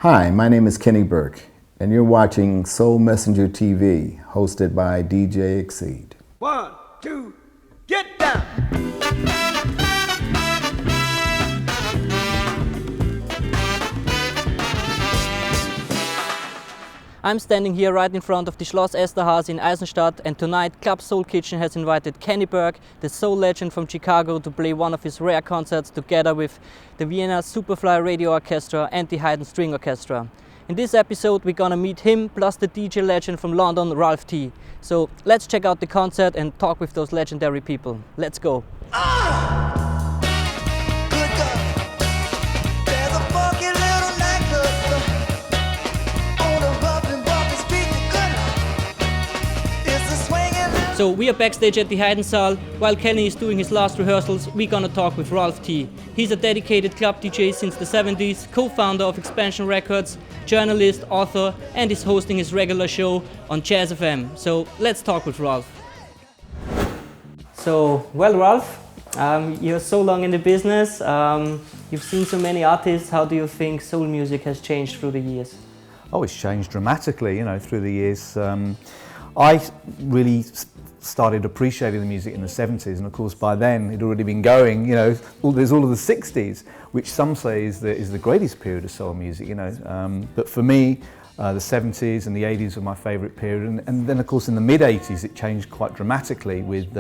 Hi, my name is Keni Burke, and you're watching Soulmessenger TV, hosted by DJ Exceed. 1, 2, get down! I'm standing here right in front of the Schloss Esterhazy in Eisenstadt, and tonight Club Soul Kitchen has invited Keni Burke, the soul legend from Chicago, to play one of his rare concerts together with the Vienna Superfly Radio Orchestra and the Haydn String Orchestra. In this episode we're gonna meet him plus the DJ legend from London, Ralph T. So let's check out the concert and talk with those legendary people. Let's go! So we are backstage at the Haydn Saal. While Keni is doing his last rehearsals, we're gonna talk with Ralph T. He's a dedicated club DJ since the 70s, co-founder of Expansion Records, journalist, author, and is hosting his regular show on Jazz FM. So let's talk with Ralph. So, well, Ralph, you're so long in the business. You've seen so many artists. How do you think soul music has changed through the years? Oh, it's changed dramatically, through the years. I really started appreciating the music in the 70s, and of course by then it had already been going, there's all of the 60s, which some say is the greatest period of soul music, But for me, the 70s and the 80s were my favourite period, and then of course in the mid-80s it changed quite dramatically with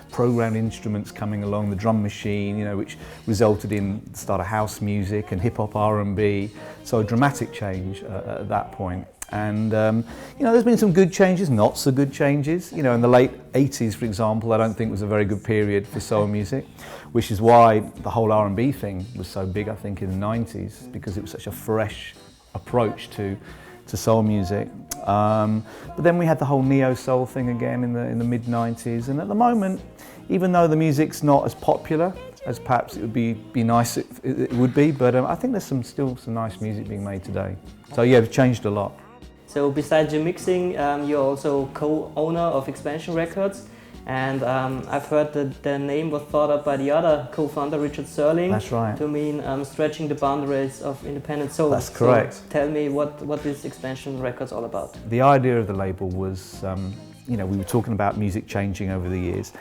programmed instruments coming along, the drum machine, which resulted in the start of house music and hip-hop R&B, so a dramatic change at that point. And there's been some good changes, not so good changes. In the late 80s, for example, I don't think was a very good period for soul music, which is why the whole R&B thing was so big, I think, in the 90s, because it was such a fresh approach to soul music. But then we had the whole neo-soul thing again in the mid-90s, and at the moment, even though the music's not as popular as perhaps it would be nice it would be, but I think there's still some nice music being made today. So yeah, it's changed a lot. So besides your mixing, you're also co-owner of Expansion Records, and I've heard that the name was thought up by the other co-founder, Richard Serling. That's right. To mean stretching the boundaries of independent soul. That's correct. So tell me what is Expansion Records all about? The idea of the label was, we were talking about music changing over the years.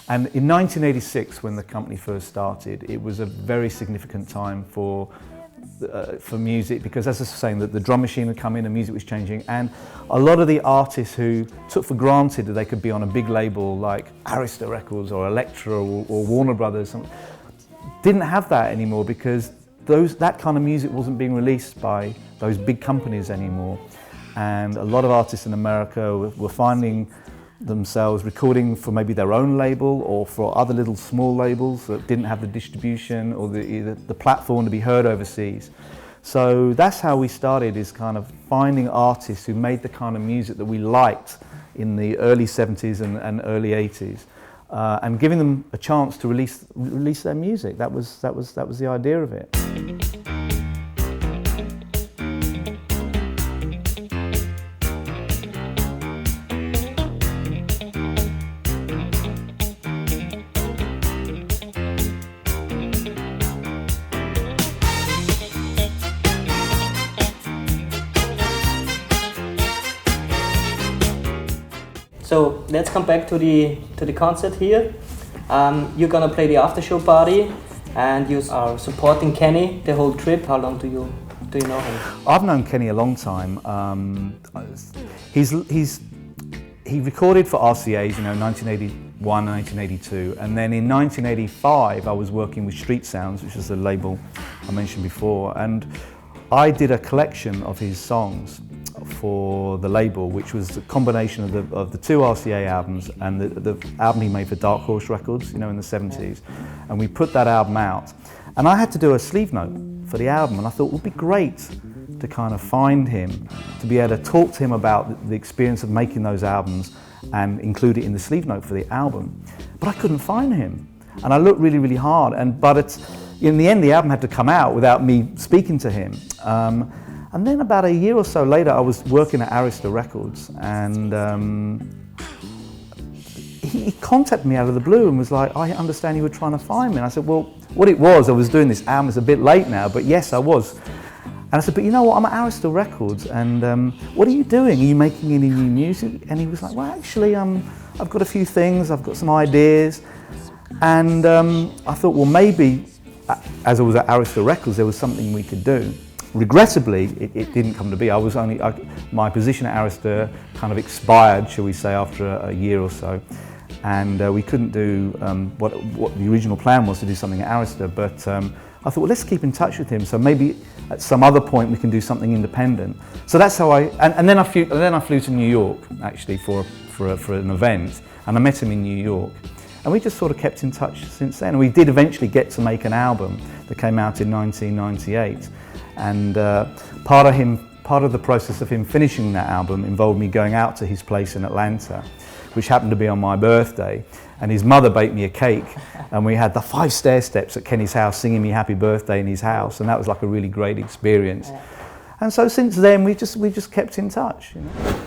And in 1986, when the company first started, it was a very significant time for music, because as I was saying, that the drum machine had come in and music was changing, and a lot of the artists who took for granted that they could be on a big label like Arista Records or Elektra or Warner Brothers didn't have that anymore, because that kind of music wasn't being released by those big companies anymore. And a lot of artists in America were finding themselves recording for maybe their own label or for other little small labels that didn't have the distribution or the platform to be heard overseas. So that's how we started, is kind of finding artists who made the kind of music that we liked in the early 70s and early 80s, and giving them a chance to release their music. That was the idea of it. So let's come back to the concert here. You're gonna play the after show party, and you are supporting Keni the whole trip. How long do you know him? I've known Keni a long time. He recorded for RCA's, 1981, 1982, and then in 1985 I was working with Street Sounds, which is the label I mentioned before, and I did a collection of his songs for the label, which was a combination of the two RCA albums and the album he made for Dark Horse Records, in the 70s. And we put that album out. And I had to do a sleeve note for the album, and I thought it would be great to kind of find him, to be able to talk to him about the experience of making those albums and include it in the sleeve note for the album. But I couldn't find him. And I looked really, really hard. But in the end, the album had to come out without me speaking to him. And then about a year or so later, I was working at Arista Records, and he contacted me out of the blue and was like, I understand you were trying to find me. And I said, well, what it was, I was doing this album, it's a bit late now, but yes, I was. And I said, but you know what, I'm at Arista Records, and what are you doing? Are you making any new music? And he was like, well, actually, I've got a few things, I've got some ideas. And I thought, well, maybe, as I was at Arista Records, there was something we could do. Regrettably, it didn't come to be. My position at Arista kind of expired, shall we say, after a year or so. And we couldn't do what the original plan was, to do something at Arista, but I thought, well, let's keep in touch with him, so maybe at some other point we can do something independent. So that's how and then I flew to New York, actually, for an event, and I met him in New York. And we just sort of kept in touch since then. And we did eventually get to make an album that came out in 1998. And part of the process of him finishing that album involved me going out to his place in Atlanta, which happened to be on my birthday. And his mother baked me a cake, and we had the 5 stair steps at Keni's house singing me happy birthday in his house, and that was like a really great experience. And so since then we just kept in touch. You know?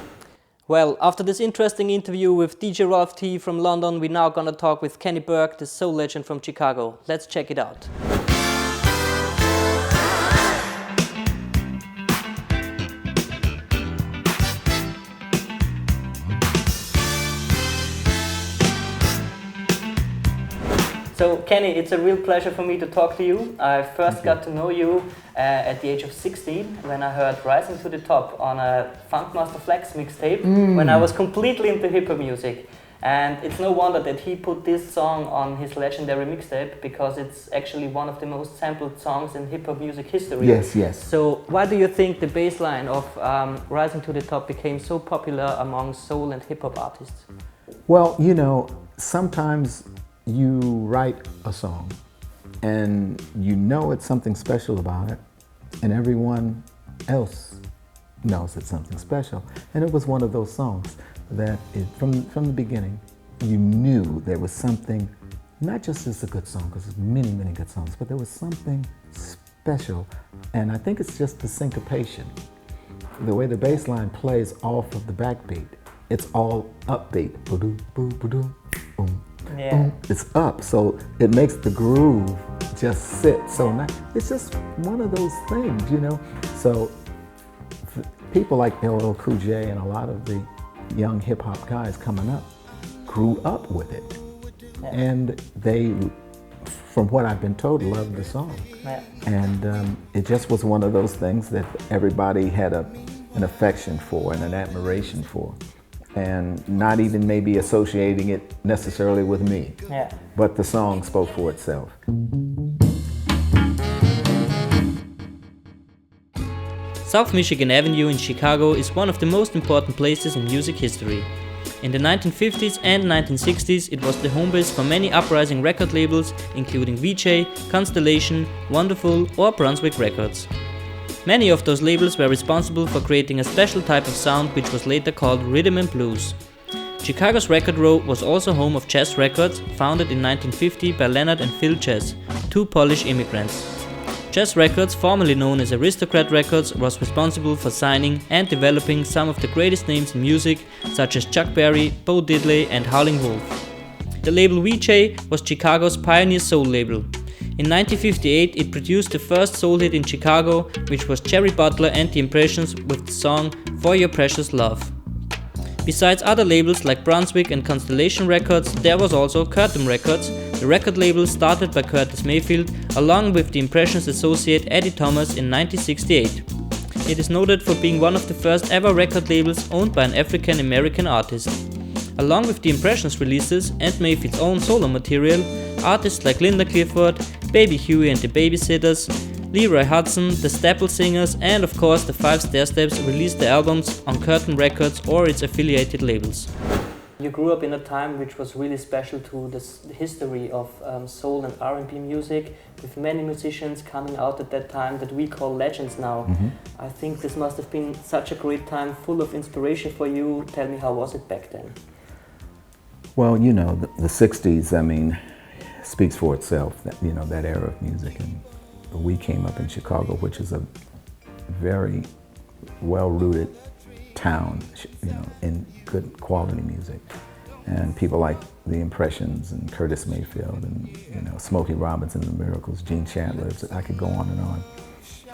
Well, after this interesting interview with DJ Ralph T from London, we're now gonna talk with Keni Burke, the soul legend from Chicago. Let's check it out. So Keni, it's a real pleasure for me to talk to you. I first got to know you at the age of 16 when I heard Rising to the Top on a Funkmaster Flex mixtape when I was completely into hip-hop music. And it's no wonder that he put this song on his legendary mixtape, because it's actually one of the most sampled songs in hip-hop music history. Yes, yes. So why do you think the bass line of Rising to the Top became so popular among soul and hip-hop artists? Well, you know, sometimes you write a song and you know it's something special about it, and everyone else knows it's something special. And it was one of those songs that from the beginning, you knew there was something, not just as a good song, because there's many, many good songs, but there was something special. And I think it's just the syncopation. The way the bass line plays off of the backbeat, it's all upbeat. Ba-doo, boo, ba-doo, boom. Yeah. Boom. It's up, so it makes the groove just sit so nice. It's just one of those things, you know. So people like LL Cool J and a lot of the young hip hop guys coming up grew up with it, and they, from what I've been told, loved the song. Yeah. And it just was one of those things that everybody had an affection for and an admiration for. And not even maybe associating it necessarily with me. Yeah. But the song spoke for itself. South Michigan Avenue in Chicago is one of the most important places in music history. In the 1950s and 1960s, it was the home base for many uprising record labels, including VJ, Constellation, Wonderful, or Brunswick Records. Many of those labels were responsible for creating a special type of sound which was later called rhythm and blues. Chicago's Record Row was also home of Chess Records, founded in 1950 by Leonard and Phil Chess, 2 Polish immigrants. Chess Records, formerly known as Aristocrat Records, was responsible for signing and developing some of the greatest names in music, such as Chuck Berry, Bo Diddley and Howlin' Wolf. The label VJ was Chicago's pioneer soul label. In 1958, it produced the first soul hit in Chicago, which was Jerry Butler and the Impressions with the song For Your Precious Love. Besides other labels like Brunswick and Constellation Records, there was also Curtom Records, the record label started by Curtis Mayfield, along with the Impressions associate Eddie Thomas in 1968. It is noted for being one of the first ever record labels owned by an African American artist. Along with the Impressions releases and Mayfield's own solo material, artists like Linda Clifford, Baby Huey and the Babysitters, Leroy Hudson, the Staple Singers and of course the 5 Stair Steps released their albums on Curtain Records or its affiliated labels. You grew up in a time which was really special to the history of soul and R&B music, with many musicians coming out at that time that we call legends now. I think this must have been such a great time, full of inspiration for you. Tell me, how was it back then? Well, you know, the 60s, I mean, speaks for itself, that, you know, that era of music. And we came up in Chicago, which is a very well-rooted town, you know, in good quality music. And people like the Impressions and Curtis Mayfield and, you know, Smokey Robinson and the Miracles, Gene Chandler, I could go on and on.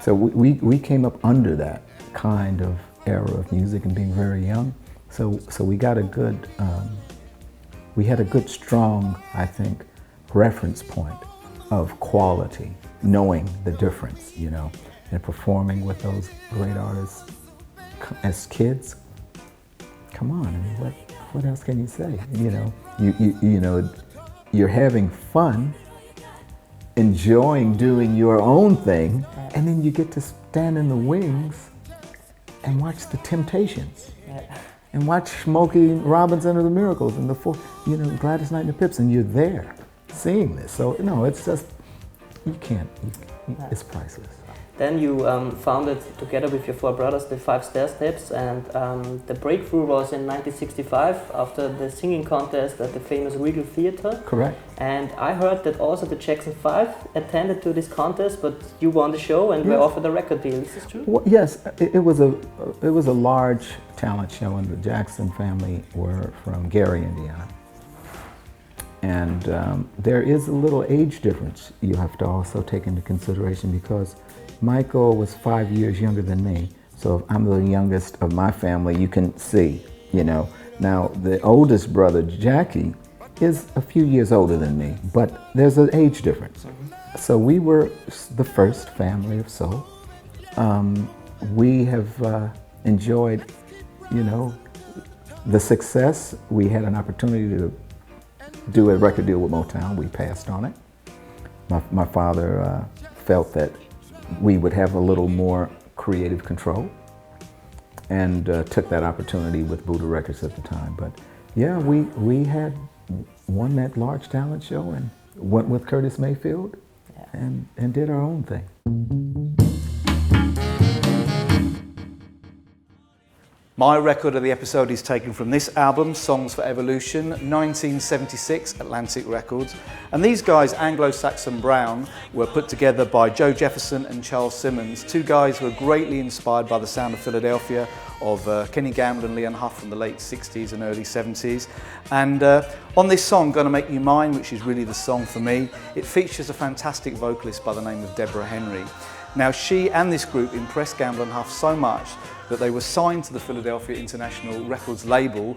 So we came up under that kind of era of music and being very young. So we got a good, we had a good, strong, I think, reference point of quality, knowing the difference, you know, and performing with those great artists as kids. Come on, I mean, what else can you say? You know, you know, you're having fun, enjoying doing your own thing, and then you get to stand in the wings and watch the Temptations, and watch Smokey Robinson of the Miracles and you know, Gladys Knight and the Pips, and you're there seeing this. So no, it's just, you can't, it's priceless. Then you founded, together with your four brothers, the Five Stairsteps, and the breakthrough was in 1965 after the singing contest at the famous Regal Theatre. Correct. And I heard that also the Jackson 5 attended to this contest, but you won the show and were offered a record deal. Is this true? Well, yes, it was a large talent show, and the Jackson family were from Gary, Indiana. And there is a little age difference you have to also take into consideration, because Michael was 5 years younger than me, so if I'm the youngest of my family, you can see, you know. Now, the oldest brother, Jackie, is a few years older than me, but there's an age difference. So we were the first family of soul. We have enjoyed, you know, the success. We had an opportunity to do a record deal with Motown. We passed on it. My father felt that we would have a little more creative control, and took that opportunity with Buddha Records at the time. But yeah, we had won that large talent show and went with Curtis Mayfield and did our own thing. My record of the episode is taken from this album, Songs for Evolution, 1976, Atlantic Records. And these guys, Anglo-Saxon Brown, were put together by Joe Jefferson and Charles Simmons, two guys who were greatly inspired by the sound of Philadelphia, of Kenny Gamble and Leon Huff from the late 60s and early 70s. And on this song, Gonna Make You Mine, which is really the song for me, it features a fantastic vocalist by the name of Deborah Henry. Now, she and this group impressed Gamble and Huff so much that they were signed to the Philadelphia International Records label,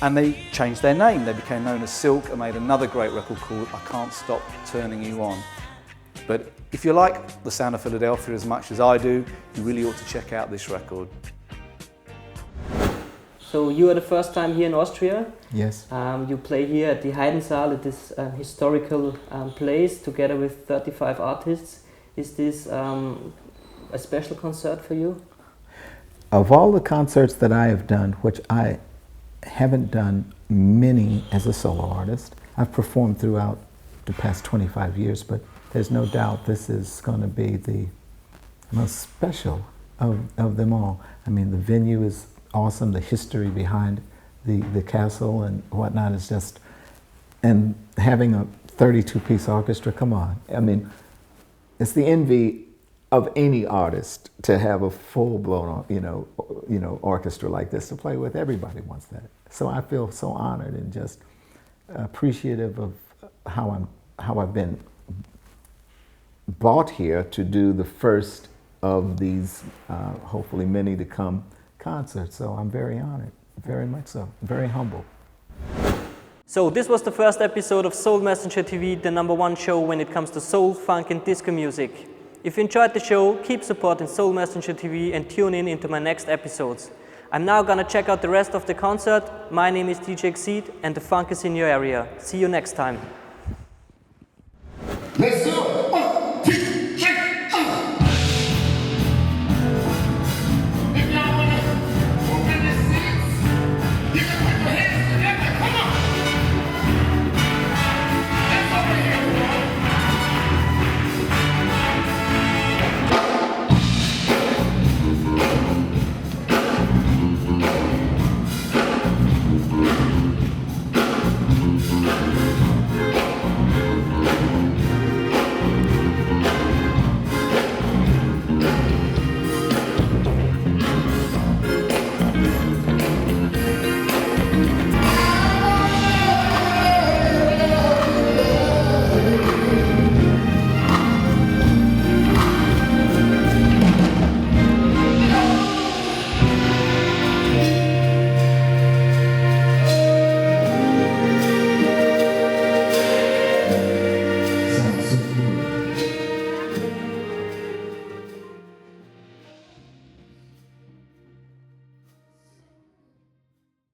and they changed their name. They became known as Silk and made another great record called I Can't Stop Turning You On. But if you like the sound of Philadelphia as much as I do, you really ought to check out this record. So you are the first time here in Austria. Yes. You play here at the Heidensaal, at this historical place, together with 35 artists. Is this a special concert for you? Of all the concerts that I have done, which I haven't done many as a solo artist, I've performed throughout the past 25 years, but there's no doubt this is going to be the most special of them all. I mean, the venue is awesome, the history behind the castle and whatnot is just, and having a 32-piece orchestra, come on. I mean, it's the envy of any artist to have a full-blown, you know, orchestra like this to play with. Everybody wants that. So I feel so honored and just appreciative of how I've been brought here to do the first of these, hopefully many to come, concerts. So I'm very honored, very much so, very humble. So this was the first episode of Soulmessenger TV, the #1 show when it comes to soul, funk and disco music. If you enjoyed the show, keep supporting Soulmessenger TV and tune in into my next episodes. I'm now gonna check out the rest of the concert. My name is DJ Exceed and the funk is in your area. See you next time. Let's do it.